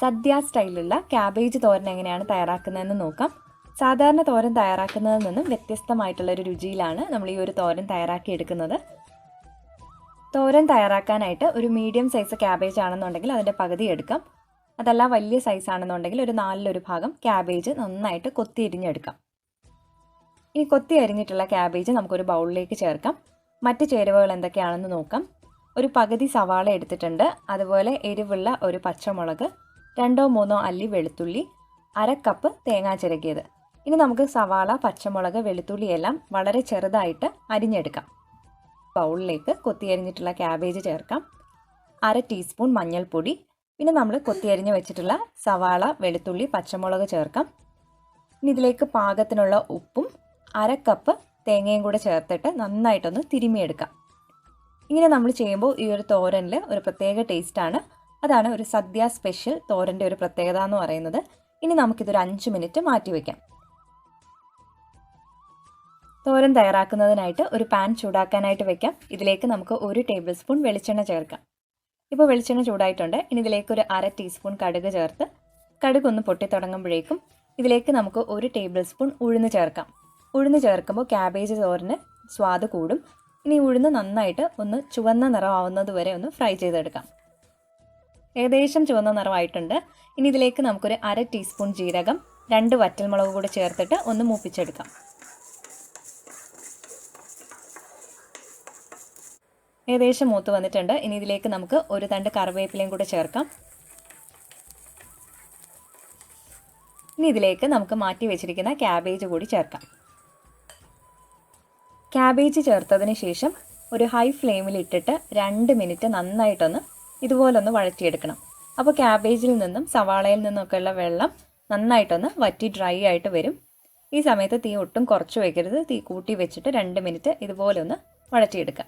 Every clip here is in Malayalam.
സദ്യ സ്റ്റൈലുള്ള ക്യാബേജ് തോരൻ എങ്ങനെയാണ് തയ്യാറാക്കുന്നതെന്ന് നോക്കാം. സാധാരണ തോരൻ തയ്യാറാക്കുന്നതിൽ നിന്നും വ്യത്യസ്തമായിട്ടുള്ളൊരു രുചിയിലാണ് നമ്മൾ ഈ ഒരു തോരൻ തയ്യാറാക്കിയെടുക്കുന്നത്. തോരൻ തയ്യാറാക്കാനായിട്ട് ഒരു മീഡിയം സൈസ് ക്യാബേജ് ആണെന്നുണ്ടെങ്കിൽ അതിൻ്റെ പകുതി എടുക്കാം. അതല്ല വലിയ സൈസ് ആണെന്നുണ്ടെങ്കിൽ ഒരു 4/1 ഭാഗം ക്യാബേജ് നന്നായിട്ട് കൊത്തി അരിഞ്ഞെടുക്കാം. ഇനി കൊത്തി അരിഞ്ഞിട്ടുള്ള ക്യാബേജ് നമുക്കൊരു ബൗളിലേക്ക് ചേർക്കാം. മറ്റ് ചേരുവകൾ എന്തൊക്കെയാണെന്ന് നോക്കാം. ഒരു പകുതി സവാള എടുത്തിട്ടുണ്ട്, അതുപോലെ എരിവുള്ള ഒരു പച്ചമുളക്, 2-3 അല്ലി വെളുത്തുള്ളി, 1/2 കപ്പ് തേങ്ങ ചിരകിയത്. ഇനി നമുക്ക് സവാള, പച്ചമുളക്, വെളുത്തുള്ളി എല്ലാം വളരെ ചെറുതായിട്ട് അരിഞ്ഞെടുക്കാം. ബൗളിലേക്ക് കൊത്തിയരിഞ്ഞിട്ടുള്ള ക്യാബേജ് ചേർക്കാം. 1/2 ടീസ്പൂൺ മഞ്ഞൾപ്പൊടി, പിന്നെ നമ്മൾ കൊത്തിയരിഞ്ഞ് വെച്ചിട്ടുള്ള സവാള, വെളുത്തുള്ളി, പച്ചമുളക് ചേർക്കാം. ഇനി ഇതിലേക്ക് പാകത്തിനുള്ള ഉപ്പും 1/2 കപ്പ് തേങ്ങയും കൂടെ ചേർത്തിട്ട് നന്നായിട്ടൊന്ന് തിരുമ്മിയെടുക്കാം. ഇങ്ങനെ നമ്മൾ ചെയ്യുമ്പോൾ ഈ ഒരു തോരനിൽ ഒരു പ്രത്യേക ടേസ്റ്റാണ്. അതാണ് ഒരു സദ്യ സ്പെഷ്യൽ തോരൻ്റെ ഒരു പ്രത്യേകത എന്ന് പറയുന്നത്. ഇനി നമുക്കിതൊരു 5 മിനിറ്റ് മാറ്റി വയ്ക്കാം. തോരൻ തയ്യാറാക്കുന്നതിനായിട്ട് ഒരു പാൻ ചൂടാക്കാനായിട്ട് വെക്കാം. ഇതിലേക്ക് നമുക്ക് 1 ടേബിൾ സ്പൂൺ വെളിച്ചെണ്ണ ചേർക്കാം. ഇപ്പോൾ വെളിച്ചെണ്ണ ചൂടായിട്ടുണ്ട്. ഇനി ഇതിലേക്ക് ഒരു 1/2 ടീസ്പൂൺ കടുക് ചേർത്ത് കടുക് ഒന്ന് പൊട്ടിത്തുടങ്ങുമ്പോഴേക്കും ഇതിലേക്ക് നമുക്ക് 1 ടേബിൾ സ്പൂൺ ഉഴുന്ന് ചേർക്കാം. ഉഴുന്ന് ചേർക്കുമ്പോൾ ക്യാബേജ് തോരന് സ്വാദ് കൂടും. ഇനി ഉഴുന്ന് നന്നായിട്ട് ഒന്ന് ചുവന്ന നിറമാവുന്നത് വരെ ഒന്ന് ഫ്രൈ ചെയ്തെടുക്കാം. ഏകദേശം ചുവന്ന നിറമായിട്ടുണ്ട്. ഇനി ഇതിലേക്ക് നമുക്കൊരു 1/2 ടീസ്പൂൺ ജീരകം, 2 വറ്റൽമുളക് കൂടി ചേർത്തിട്ട് ഒന്ന് മൂപ്പിച്ചെടുക്കാം. ഏകദേശം മൂത്ത് വന്നിട്ടുണ്ട്. ഇനി ഇതിലേക്ക് നമുക്ക് ഒരു തണ്ട് കറിവേപ്പിലയും കൂടെ ചേർക്കാം. ഇനി ഇതിലേക്ക് നമുക്ക് മാറ്റി വെച്ചിരിക്കുന്ന ക്യാബേജ് കൂടി ചേർക്കാം. ക്യാബേജ് ചേർത്തതിന് ശേഷം ഒരു ഹൈ ഫ്ലെയിമിൽ ഇട്ടിട്ട് 2 മിനിറ്റ് നന്നായിട്ടൊന്ന് ഇതുപോലൊന്ന് വഴറ്റിയെടുക്കണം. അപ്പോൾ ക്യാബേജിൽ നിന്നും സവാളയിൽ നിന്നൊക്കെയുള്ള വെള്ളം നന്നായിട്ടൊന്ന് വറ്റി ഡ്രൈ ആയിട്ട് വരും. ഈ സമയത്ത് തീ ഒട്ടും കുറച്ച് വയ്ക്കരുത്. തീ കൂട്ടി വെച്ചിട്ട് 2 മിനിറ്റ് ഇതുപോലെ ഒന്ന് വഴറ്റിയെടുക്കുക.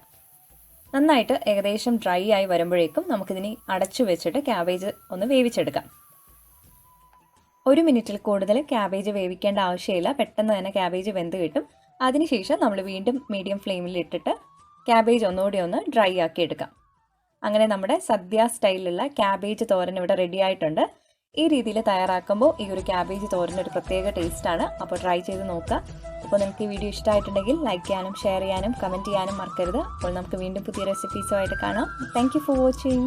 നന്നായിട്ട് ഏകദേശം ഡ്രൈ ആയി വരുമ്പോഴേക്കും നമുക്കിതിനി അടച്ചു വെച്ചിട്ട് ക്യാബേജ് ഒന്ന് വേവിച്ചെടുക്കാം. 1 മിനിറ്റിൽ കൂടുതൽ ക്യാബേജ് വേവിക്കേണ്ട ആവശ്യമില്ല. പെട്ടെന്ന് തന്നെ ക്യാബേജ് വെന്ത് കിട്ടും. അതിനുശേഷം നമ്മൾ വീണ്ടും മീഡിയം ഫ്ലെയിമിൽ ഇട്ടിട്ട് ക്യാബേജ് ഒന്നുകൂടി ഒന്ന് ഡ്രൈ ആക്കി എടുക്കാം. അങ്ങനെ നമ്മുടെ സദ്യ സ്റ്റൈലിലുള്ള ക്യാബേജ് തോരൻ ഇവിടെ റെഡി ആയിട്ടുണ്ട്. ഈ രീതിയിൽ തയ്യാറാക്കുമ്പോൾ ഈ ഒരു ക്യാബേജ് തോരൻ ഒരു പ്രത്യേക ടേസ്റ്റാണ്. അപ്പോൾ ട്രൈ ചെയ്ത് നോക്കുക. അപ്പോൾ നിങ്ങൾക്ക് ഈ വീഡിയോ ഇഷ്ടമായിട്ടുണ്ടെങ്കിൽ ലൈക്ക് ചെയ്യാനും ഷെയർ ചെയ്യാനും കമൻറ്റ് ചെയ്യാനും മറക്കരുത്. അപ്പോൾ നമുക്ക് വീണ്ടും പുതിയ റെസിപ്പീസുമായിട്ട് കാണാം. Thank you for watching.